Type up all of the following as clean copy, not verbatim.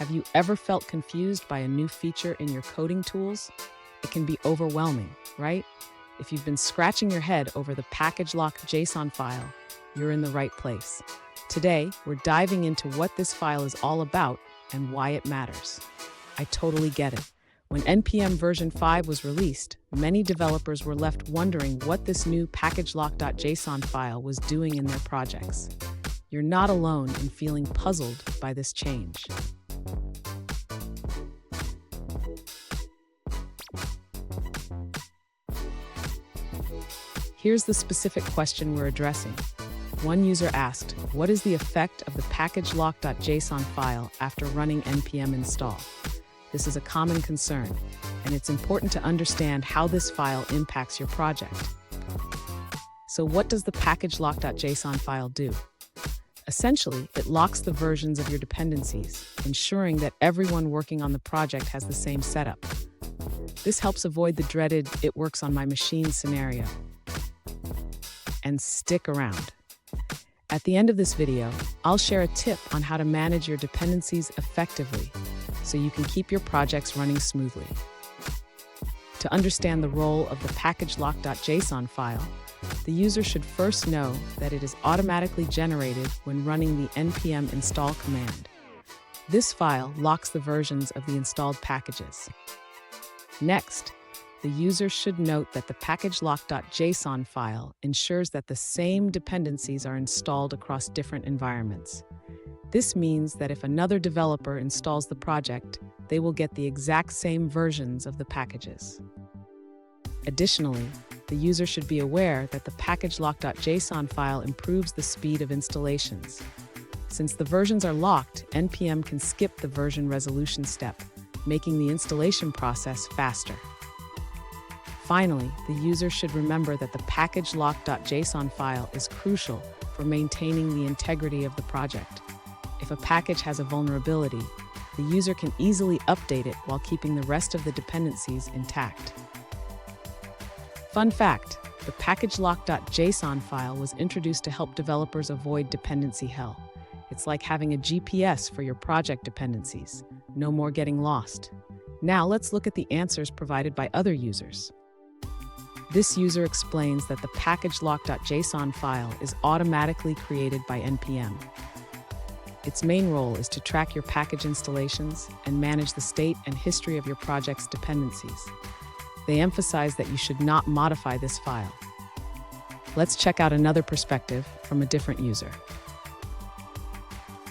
Have you ever felt confused by a new feature in your coding tools? It can be overwhelming, right? If you've been scratching your head over the package-lock.json file, you're in the right place. Today, we're diving into what this file is all about and why it matters. I totally get it. When NPM version 5 was released, many developers were left wondering what this new package-lock.json file was doing in their projects. You're not alone in feeling puzzled by this change. Here's the specific question we're addressing. One user asked, what is the effect of the package-lock.json file after running npm install? This is a common concern, and it's important to understand how this file impacts your project. So what does the package-lock.json file do? Essentially, it locks the versions of your dependencies, ensuring that everyone working on the project has the same setup. This helps avoid the dreaded "it works on my machine" scenario. And stick around. At the end of this video, I'll share a tip on how to manage your dependencies effectively so you can keep your projects running smoothly. To understand the role of the package-lock.json file, the user should first know that it is automatically generated when running the npm install command. This file locks the versions of the installed packages. Next, the user should note that the package-lock.json file ensures that the same dependencies are installed across different environments. This means that if another developer installs the project, they will get the exact same versions of the packages. Additionally, the user should be aware that the package-lock.json file improves the speed of installations. Since the versions are locked, npm can skip the version resolution step, making the installation process faster. Finally, the user should remember that the package-lock.json file is crucial for maintaining the integrity of the project. If a package has a vulnerability, the user can easily update it while keeping the rest of the dependencies intact. Fun fact, the package-lock.json file was introduced to help developers avoid dependency hell. It's like having a GPS for your project dependencies. No more getting lost. Now let's look at the answers provided by other users. This user explains that the package-lock.json file is automatically created by npm. Its main role is to track your package installations and manage the state and history of your project's dependencies. They emphasize that you should not modify this file. Let's check out another perspective from a different user.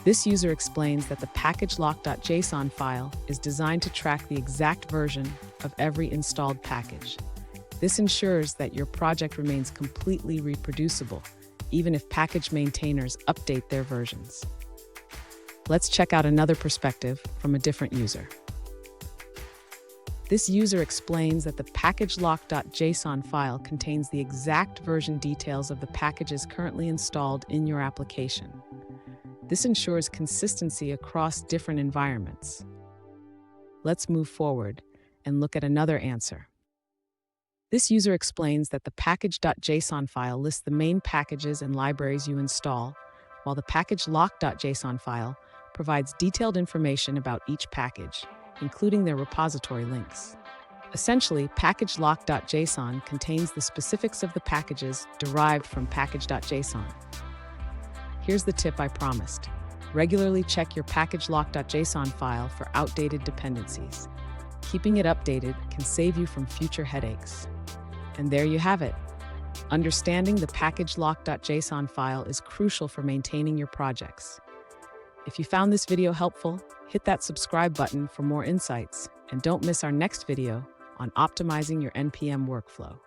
This user explains that the package-lock.json file is designed to track the exact version of every installed package. This ensures that your project remains completely reproducible, even if package maintainers update their versions. Let's check out another perspective from a different user. This user explains that the package-lock.json file contains the exact version details of the packages currently installed in your application. This ensures consistency across different environments. Let's move forward and look at another answer. This user explains that the package.json file lists the main packages and libraries you install, while the package-lock.json file provides detailed information about each package, including their repository links. Essentially, package-lock.json contains the specifics of the packages derived from package.json. Here's the tip I promised. Regularly check your package-lock.json file for outdated dependencies. Keeping it updated can save you from future headaches. And there you have it. Understanding the package-lock.json file is crucial for maintaining your projects. If you found this video helpful, hit that subscribe button for more insights, and don't miss our next video on optimizing your npm workflow.